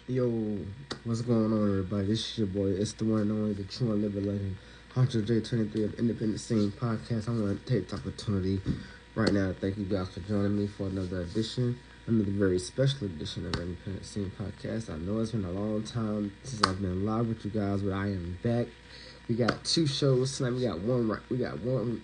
Yo, what's going on, everybody? This is your boy. It's the one and only, the true and living legend, Hunter J23 of Independent Scene Podcast. I want to take the opportunity right now to thank you guys for joining me for another edition, another very special edition of Independent Scene Podcast. I know it's been a long time since I've been live with you guys, but I am back. We got two shows tonight. We got one right. We got one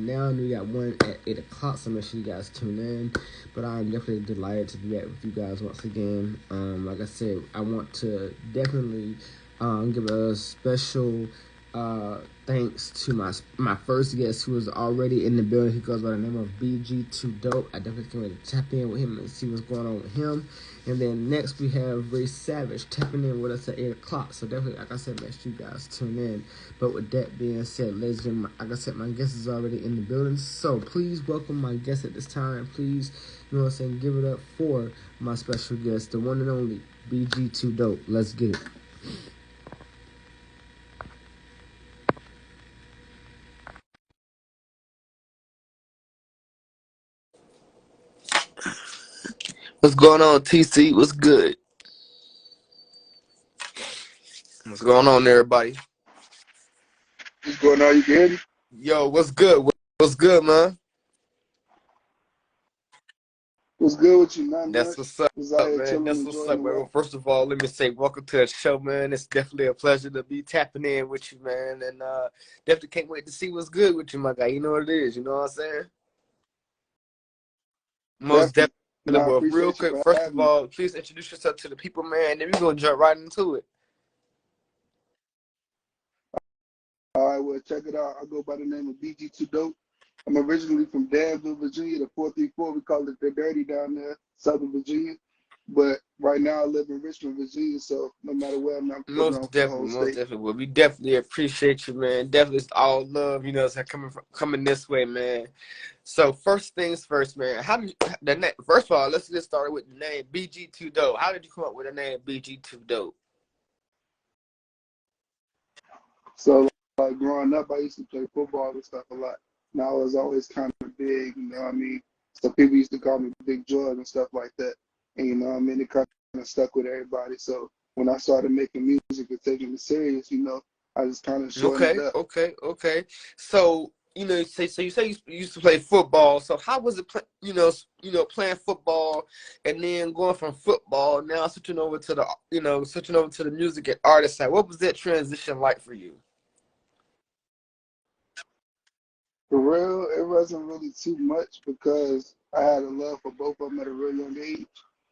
now, and we got one at 8 o'clock. So make sure you guys tune in. But I'm definitely delighted to be back with you guys once again. Like I said, I want to definitely give a special thanks to my first guest who is already in the building. He goes by the name of BG2Dope. I definitely can't wait to tap in with him and see what's going on with him. And then next we have Ray Savage tapping in with us at 8 o'clock. So definitely, like I said, make sure you guys tune in. But with that being said, ladies and gentlemen, like I said, my guest is already in the building. So please welcome my guest at this time. Please, you know what I'm saying, give it up for my special guest, the one and only BG2Dope. Let's get it. What's going on, TC? What's good? What's going on, everybody? What's going on? You good? Yo, what's good? What's good, man? What's good with you? Not That's much. what's up, Just out here man. chilling, That's what's enjoying up, the man. weather. Well, first of all, let me say welcome to the show, man. It's definitely a pleasure to be tapping in with you, man. And definitely can't wait to see what's good with you, my guy. You know what it is. You know what I'm saying? Most Definitely. definitely. No, I Well, real appreciate you quick, for first of having me. all, please introduce yourself to the people, man. Then we're going to jump right into it. All right, well, check it out. I go by the name of BG2Dope. I'm originally from Danville, Virginia, the 434. We call it the Dirty down there, Southern Virginia. But right now I live in Richmond, Virginia, so no matter where I'm putting on Most for the whole definitely, most state. definitely. Well, we definitely appreciate you, man. Definitely, it's all love, you know, it's coming this way, man. So first things first, man. How did first of all, let's get started with the name BG2Dope. How did you come up with the name BG2Dope? So, like growing up, I used to play football and stuff a lot. And I was always kind of big, you know what I mean? So people used to call me Big George and stuff like that. And you know what I mean? It kind of stuck with everybody. So when I started making music and taking it serious, you know, I just kind of shortened it Okay, up. okay. So you say you used to play football. So how was it, playing football and then going from football now switching over to the music and artist side? What was that transition like for you? For real, it wasn't really too much because I had a love for both of them at a real young age.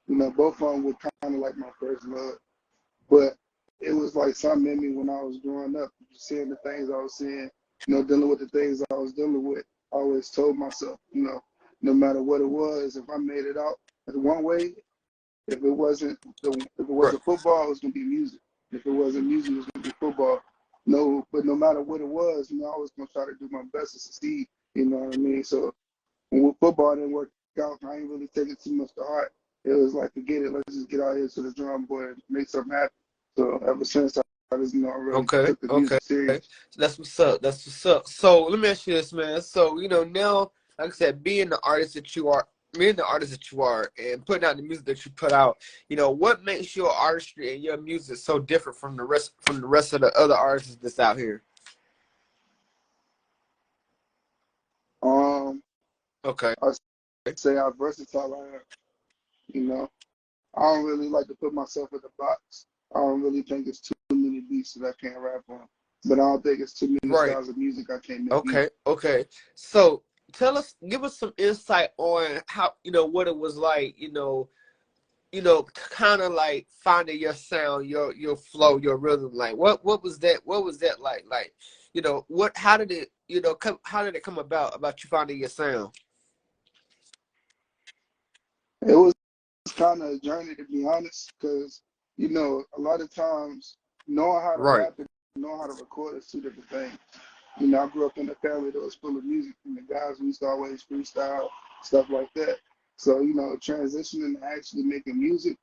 You know, both of them were kind of like my first love. But it was like something in me when I was growing up, seeing the things I was seeing, you know, dealing with the things I was dealing with. I always told myself, you know, no matter what it was, if I made it out one way, if it Right. wasn't football, it was gonna be music. If it wasn't music, it was gonna be football. No, but no matter what it was, you know, I was gonna try to do my best to succeed. You know what I mean? So when football didn't work out, I ain't really taking too much to heart. It was like, forget it. Let's just get out here to the drum board and make something happen. So ever since I just, you know, I really Okay, took the okay. music serious. So that's what's up. That's what's up. So let me ask you this, man. So, now, like I said, being the artist that you are and putting out the music that you put out, what makes your artistry and your music so different from the rest of the other artists that's out here? Um, Okay. I say how versatile I am. You know, I don't really like to put myself in the box. I don't really think it's too many beats that I can't rap on. But I don't think it's too many Right. styles of music I can't make either. Okay. So give us some insight on how, what it was like, kind of like finding your sound, your flow, your rhythm. Like what was that? What was that like? Like, how did it, how did it come about you finding your sound? It was kind of a journey, to be honest, because, you know, a lot of times knowing how to Right. rap and knowing how to record is two different things. You know, I grew up in a family that was full of music, and the guys used to always freestyle, stuff like that. So, you know, transitioning to actually making music,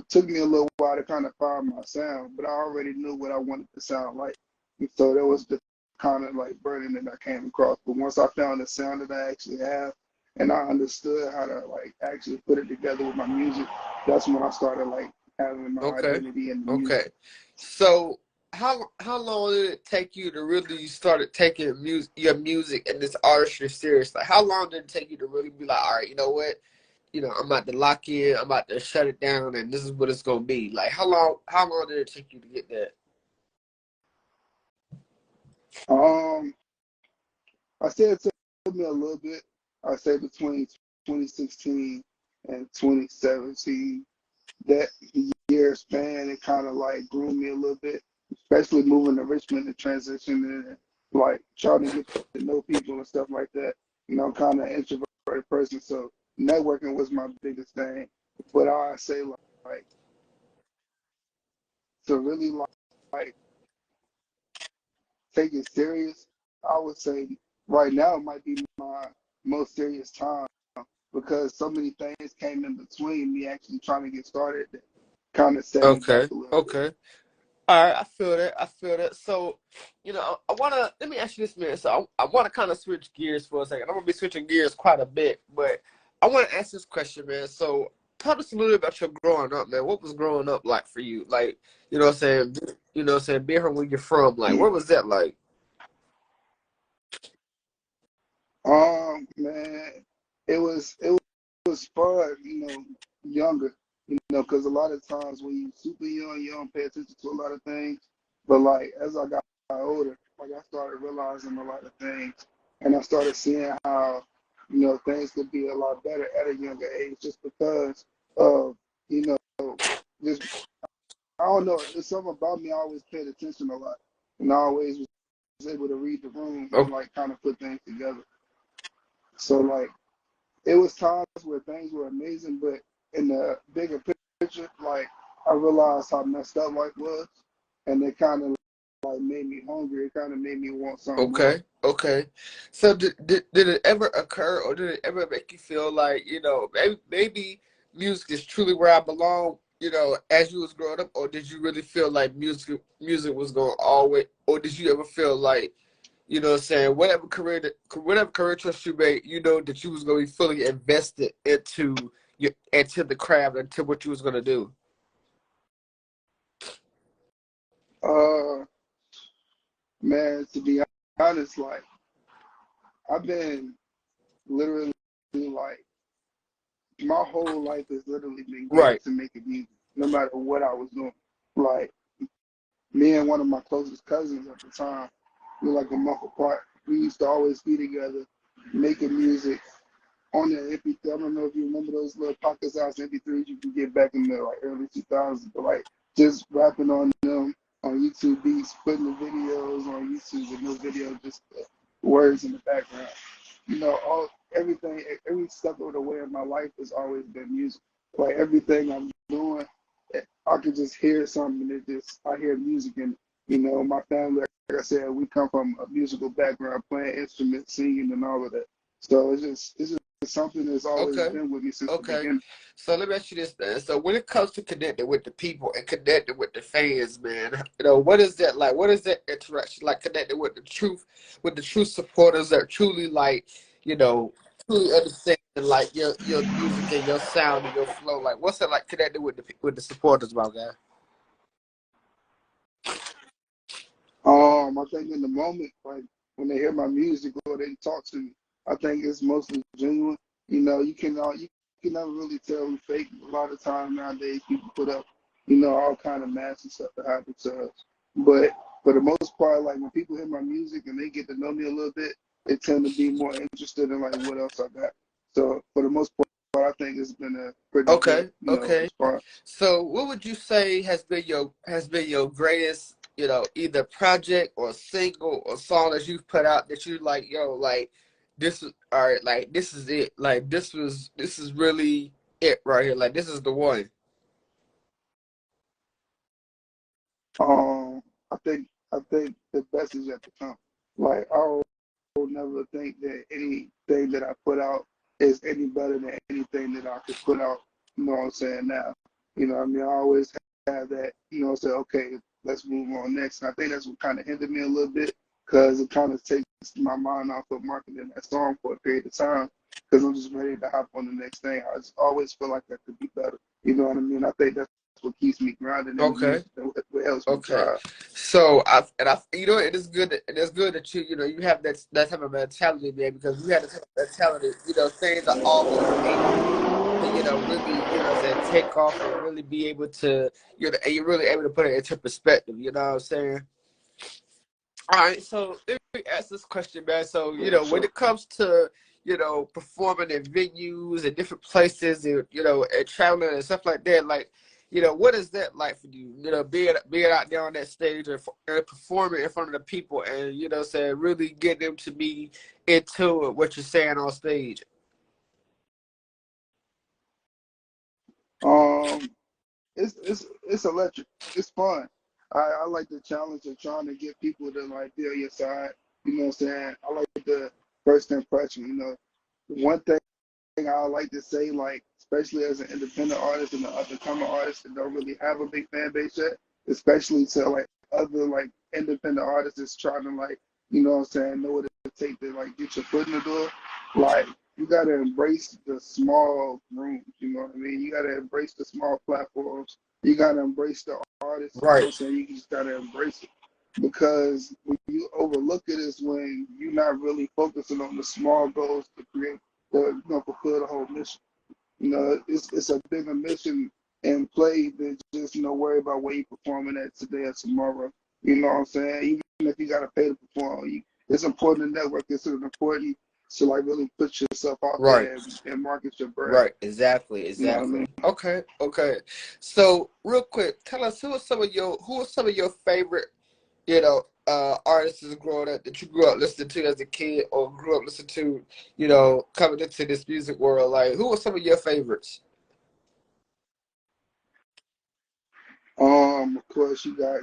took me a little while to kind of find my sound, but I already knew what I wanted to sound like. And so that was the kind of like burden that I came across. But once I found the sound that I actually have, and I understood how to like actually put it together with my music, that's when I started like having my Okay. identity in the Okay. music. So how long did it take you to really started taking your music and this artistry serious? Like how long did it take you to really be like, all right, you know what? You know, I'm about to lock in, I'm about to shut it down and this is what it's gonna be. Like how long did it take you to get that? Um, I say it took me a little bit. I say between 2016 and 2017. That year span, it kind of like grew me a little bit, especially moving to Richmond and transitioning and like trying to get to know people and stuff like that. You know, I'm kind of an introverted person, so networking was my biggest thing. But I say like to really like take it serious, I would say right now might be my most serious time because so many things came in between me actually trying to get started that kind of set me back Okay. a little bit. Okay. All right, I feel that. I feel that. So, you know, I wanna let me ask you this, man. So, I wanna kind of switch gears for a second. I'm gonna be switching gears quite a bit, but I want to ask this question, man. So, tell us a little bit about your growing up, man. What was growing up like for you? Like, you know, what I'm saying, you know, what I'm saying, being from where you're from, like, what was that like? Man, it was fun, younger, because a lot of times when you super young, you don't pay attention to a lot of things. But like as I got older, like I started realizing a lot of things, and I started seeing how, things could be a lot better at a younger age, just because of, you know, just I don't know, it's something about me. I always paid attention a lot, and I always was able to read the room Oh, and like kind of put things together. So like it was times where things were amazing, but in the bigger picture, like I realized how messed up life was, and it kind of like made me hungry. It kind of made me want something more. okay, okay. So, did it ever occur, or did it ever make you feel like, you know, maybe music is truly where I belong? You know, as you was growing up, or did you really feel like music was going to always, or did you ever feel like, you know what I'm saying, whatever career choice you made, you know that you was gonna be fully invested into the craft, into what you was gonna do. Uh, Man, to be honest, like I've been literally like my whole life has literally been Right. geared to making music, no matter what I was doing. Like me and one of my closest cousins at the time, we were like a month apart. We used to always be together, making music on the MP3. I don't know if you remember those little pocket size MP3s you could get back in the like early 2000s, but like just rapping on them on YouTube beats, putting the videos on YouTube with no video, just the words in the background. All everything, every step of the way in my life has always been music. Like everything I'm doing, I could just hear something. I hear music, and my family, like I said, we come from a musical background, playing instruments, singing, and all of that. So it's just something that's always Okay. been with me since the Okay. beginning. So let me ask you this, man. So when it comes to connecting with the people and connecting with the fans, man, you know, what is that like? What is that interaction like, connecting with the true supporters that truly like, you know, truly understand like your music and your sound and your flow? Like, what's it like connecting with the supporters, my guy? I think in the moment, like when they hear my music or they talk to me, I think it's mostly genuine. You can never really tell who fake. A lot of times nowadays, people put up, all kind of nasty stuff that happens to us. But for the most part, like when people hear my music and they get to know me a little bit, they tend to be more interested in like what else I got. So for the most part, I think it's been a pretty good, Okay, okay. response. So what would you say has been your greatest, you know, either project or single or song that you've put out that you like, yo, like this is all right, like this is it. Like this is really it right here. Like this is the one. I think the best is yet to come. Like I will never think that anything that I put out is any better than anything that I could put out. You know what I'm saying now? What I mean, I always have that. Say okay, let's move on next. And I think that's what kind of hindered me a little bit because it kind of takes my mind off of marketing that song for a period of time because I'm just ready to hop on the next thing. I just always feel like that could be better. You know what I mean? I think that's what keeps me grounded in the Okay. music. What helps me Okay. drive. So you know, it is good. It is good that you have that type of mentality, man, because you have the type of mentality. You know, things are always able to, really, say, take off and really be able to, and you're really able to put it into perspective. You know what I'm saying? All right, so let me ask this question, man. So, For when sure. it comes to, performing in venues and different places and, and traveling and stuff like that, like, what is that like for you? Being out there on that stage and performing in front of the people and, saying, really getting them to be into what you're saying on stage. Um, it's electric. It's fun. I like the challenge of trying to get people to like be on your side. You know what I'm saying? I like the first impression. One thing I like to say, like, especially as an independent artist and an up and coming artist that don't really have a big fan base yet, especially to like other like independent artists that's trying to like, what I'm saying, know what it take to like get your foot in the door. Like, you gotta embrace the small rooms, you know what I mean? You gotta embrace the small platforms. You gotta embrace the artists, you know what I'm Right. saying? You just gotta embrace it. Because when you overlook it is when you're not really focusing on the small goals to create fulfill the whole mission. It's a bigger mission in play than just worry about where you performing at today or tomorrow. You know what I'm saying? Even if you gotta pay to perform, it's important to network. It's important to like really put yourself out Right. there and market your brand. Right. Exactly. You know what I mean? Exactly. Okay. Okay. So real quick, tell us who are some of your favorite, artists growing up that you grew up listening to as a kid or grew up listening to, coming into this music world? Like, who are some of your favorites? Of course, you got,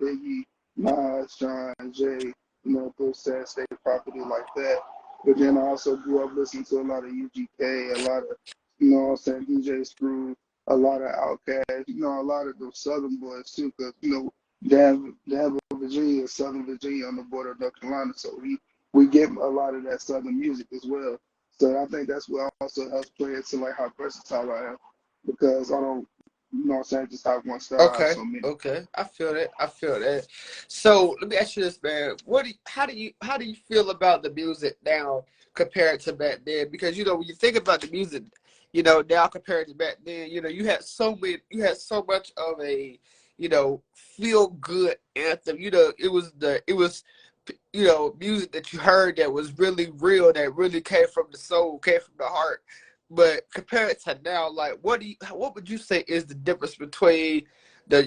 Biggie, Nas, John, Jay, those sad state property like that. But then I also grew up listening to a lot of UGK, a lot of, what I'm saying, DJ Screw, a lot of Outkast, a lot of those Southern boys too, because, Danville, Virginia is Southern Virginia on the border of North Carolina. So we get a lot of that Southern music as well. So I think that's what also helps play into like how versatile I am because I don't what I'm saying? Just have one style, I have Okay. so many. Okay. I feel that. I feel that. So let me ask you this, man. How do you feel about the music now compared to back then? Because when you think about the music, now compared to back then, you had so much of a, feel good anthem. It was music that you heard that was really real, that really came from the soul, came from the heart. But compared to now, like, what would you say is the difference between the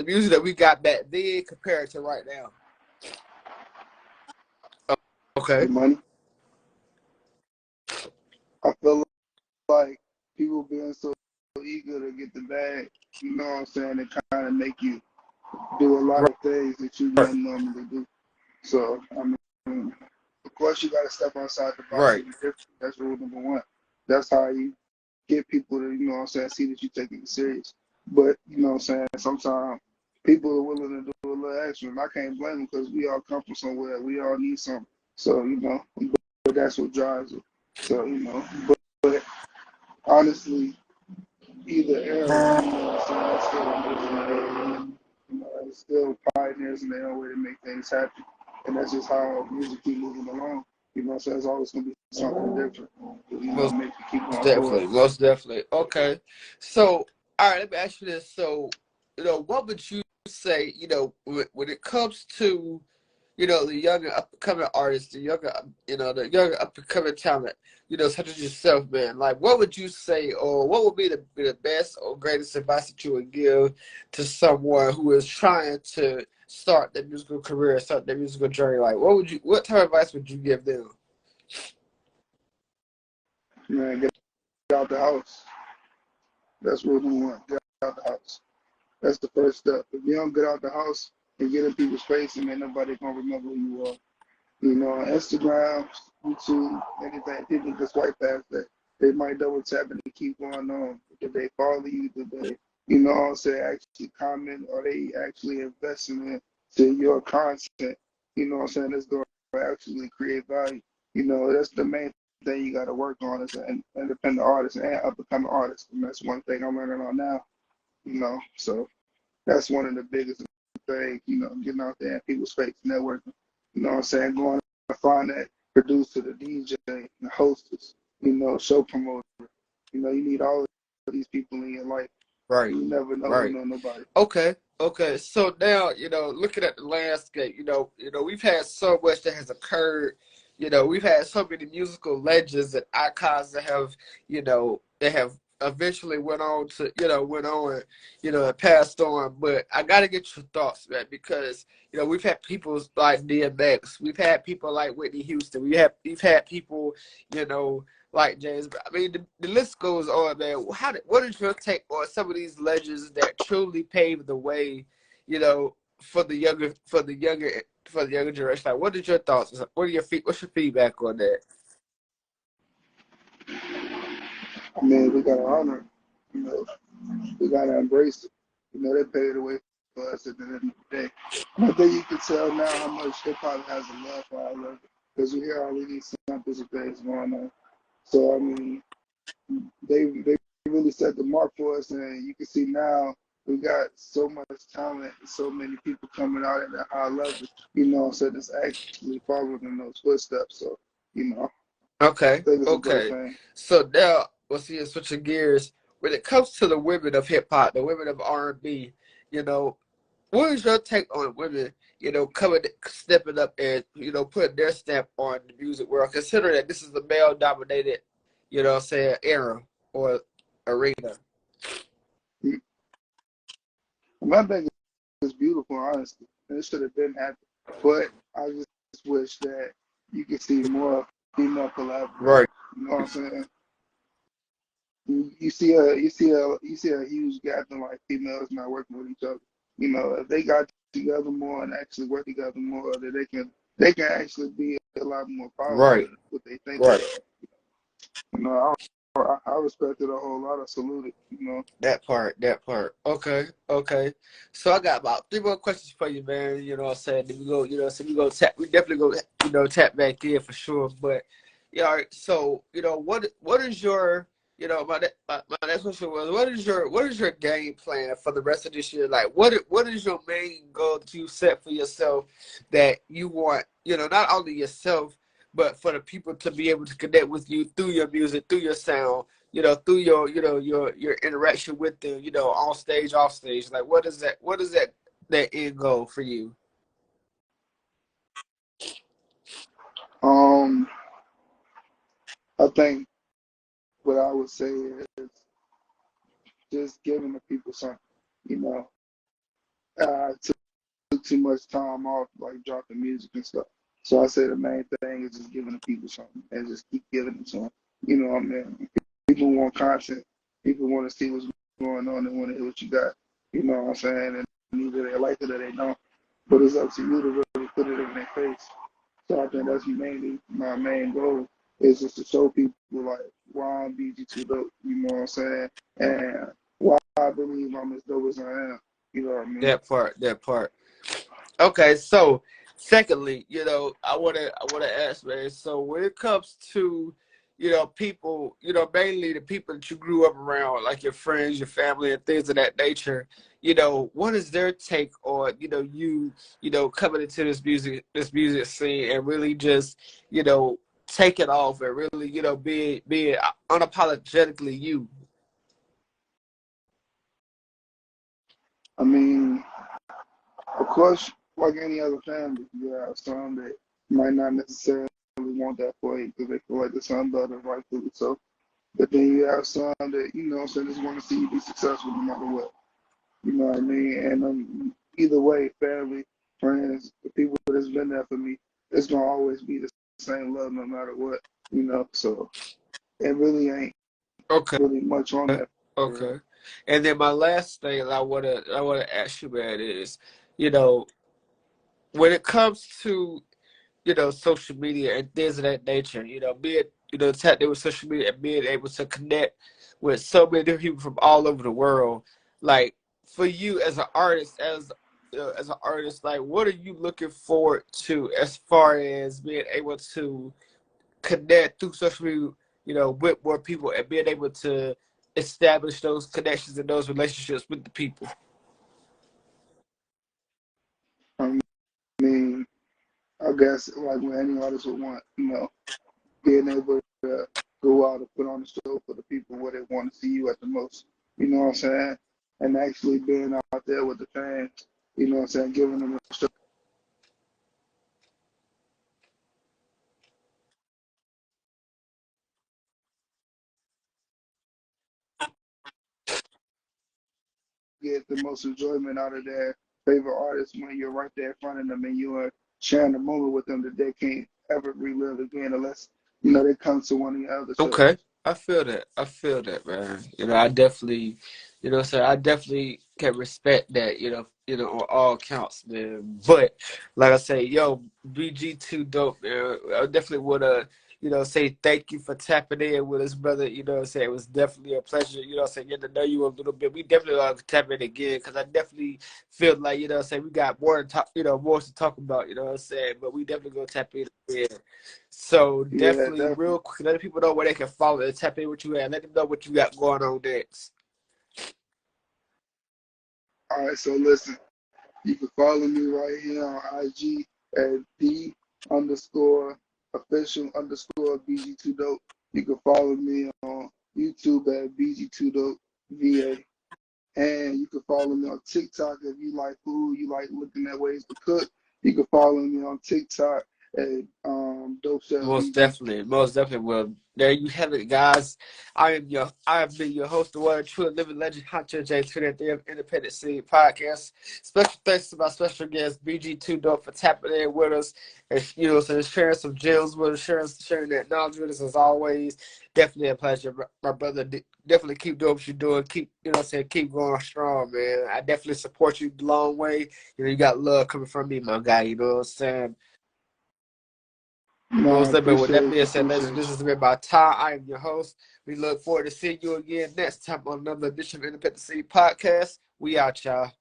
music that we got back then compared to right now? The Okay. money. I feel like people being so eager to get the bag, you know what I'm saying, it kind of make you do a lot Right. of things that you wouldn't normally do. So, I mean, of course, you got to step outside the box Right. and be different. That's rule number one. That's how you get people to, see that you taking it serious. But, sometimes people are willing to do a little extra, and I can't blame them because we all come from somewhere. We all need something. So, but that's what drives it. So, but honestly, either era, it's still amazing. It's still pioneers in their own way to make things happen. And that's just how music keep moving along. So there's always going to be something different, Most make you keep going forward. definitely. Most definitely. Okay. So, all right. Let me ask you this. So, what would you say? When it comes to the younger up and coming artists, the younger up and coming talent, such as yourself, man. Like, what would you say, or what would be the best or greatest advice that you would give to someone who is trying to start their musical career, start their musical journey? Like, what type of advice would you give them? Man, get out the house. That's rule number one. Get out the house. That's the first step. If you don't get out the house and get in people's face, and ain't nobody going to remember who you are. Instagram, YouTube, anything, people just swipe past that. They might double tap and keep going on. Did they follow you? Did they, say actually comment or they actually investing into your content? That's going to actually create value. That's the main thing you got to work on as an independent artist and up and coming artist. And that's one thing I'm learning on now. you know. So that's one of the biggest things, you know, getting out there in people's face, networking. You know what I'm saying? Going to find that producer, the DJ, the hostess, you know, show promoter. You know, you need all of these people in your life. Right. You never Right. know nobody. Okay. Okay. So now, looking at the landscape, we've had so much that has occurred. We've had so many musical legends and icons that have, that have eventually and passed on. But I gotta get your thoughts, man, because we've had people like DMX, we've had people like Whitney Houston, we've had people, you know, like James. I mean, the list goes on, man. What is your take on some of these legends that truly paved the way, for the younger generation? Like, what is your thoughts? What's your feedback on that? I mean, we gotta honor, you know, we gotta embrace it. You know, they paid the way for us at the end of the day. And I think you can tell now how much hip hop has a love for our love because we hear all of these samples of things going on. So I mean, they really set the mark for us, and you can see now we got so much talent, so many people coming out at a high level. You know, so that's actually following in those footsteps. So you know, Okay, I think it's a dope okay. thing. So now we'll see. Switching gears, when it comes to the women of hip hop, the women of R&B, you know, what is your take on women, coming, stepping up and, putting their stamp on the music world, considering that this is a male dominated, what I'm saying, era or arena? My thing is beautiful, honestly, and it should have been happening. But I just wish that you could see more female collaborators. Right, You know what I'm saying? You see a huge gap in like females not working with each other. You know, if they got together more and actually work together more, that they can actually be a lot more powerful right, than what they think they right. are. You know, I respect it a whole lot. I salute it. You know. That part, that part. Okay, okay. So I got about three more questions for you, man. You know what I'm saying? Then we go, so we definitely go, tap back in for sure. But yeah, all right. So, what is your, my next question was, what is your game plan for the rest of this year? Like, what is your main goal that you set for yourself that you want, not only yourself, but for the people to be able to connect with you through your music, through your sound, through your interaction with them, on stage, off stage. Like, that end goal for you? Um, I think what I would say is just giving the people something. You know, I took too much time off, like dropping music and stuff. So I say the main thing is just giving the people something and just keep giving it to them. You know what I mean? People want content. People want to see what's going on. They want to hear what you got. You know what I'm saying? And either they like it or they don't. But it's up to you to really put it in their face. So I think that's mainly my main goal is just to show people like why I'm BG2Dope. You know what I'm saying? And why I believe I'm as dope as I am. You know what I mean? That part, that part. Okay, so secondly, I wanna ask, man. So when it comes to, people, mainly the people that you grew up around, like your friends, your family, and things of that nature, what is their take on, coming into this music scene and really just, take it off and really, being unapologetically you? I mean, of course, like any other family, you have some that might not necessarily want that for you because they feel like the son better, rightfully so. But then you have some that, you know, so just want to see you be successful no matter what. You know what I mean? And either way, family, friends, the people that's been there for me, it's gonna always be the same love no matter what. You know, so it really ain't Okay. really much on that for real. Okay. And then my last thing I wanna ask you, man, is, you know, when it comes to, social media and things of that nature, being, tapped in with social media and being able to connect with so many different people from all over the world, like, for you as an artist, like, what are you looking forward to as far as being able to connect through social media, with more people and being able to establish those connections and those relationships with the people? I mean, I guess like what any artist would want, being able to go out and put on a show for the people where they want to see you at the most. You know what I'm saying? And actually being out there with the fans. You know what I'm saying? Giving them a show. Get the most enjoyment out of their favorite artist when you're right there in front of them and you are sharing a moment with them that they can't ever relive again unless they come to one of the other shows. Okay. I feel that. I feel that, man. I definitely, I definitely can respect that, on all counts, man. But like I say, yo, BG2Dope, man. I definitely wanna, say thank you for tapping in with us, brother. It was definitely a pleasure, getting to know you a little bit. We definitely gonna tap in again because I definitely feel like, we got more to talk, more to talk about, but we definitely gonna tap in again. So Yeah, definitely, definitely. real quick, let people know where they can follow and tap in what you at. Let them know what you got going on next. All right, so listen, you can follow me right here on IG at the underscore official underscore BG2Dope. You can follow me on YouTube at BG2Dope VA. And you can follow me on TikTok if you like food, you like looking at ways to cook. You can follow me on TikTok at Dope Chef BG. Most definitely will. There you have it, guys. I have been your host, the one true living legend, Hunter J. 23 of Independent City Podcast. Special thanks to my special guest, BG2Dope, for tapping in with us and so sharing some gems with us, sharing that knowledge with us as always. Definitely a pleasure, my brother. Definitely keep doing what you're doing. Keep keep going strong, man. I definitely support you the long way. You got love coming from me, my guy. You know what I'm saying? No, Most definitely. With that appreciate being you, said, ladies, appreciate this has been my time. I am your host. We look forward to seeing you again next time on another edition of Independent City Podcast. We out, y'all.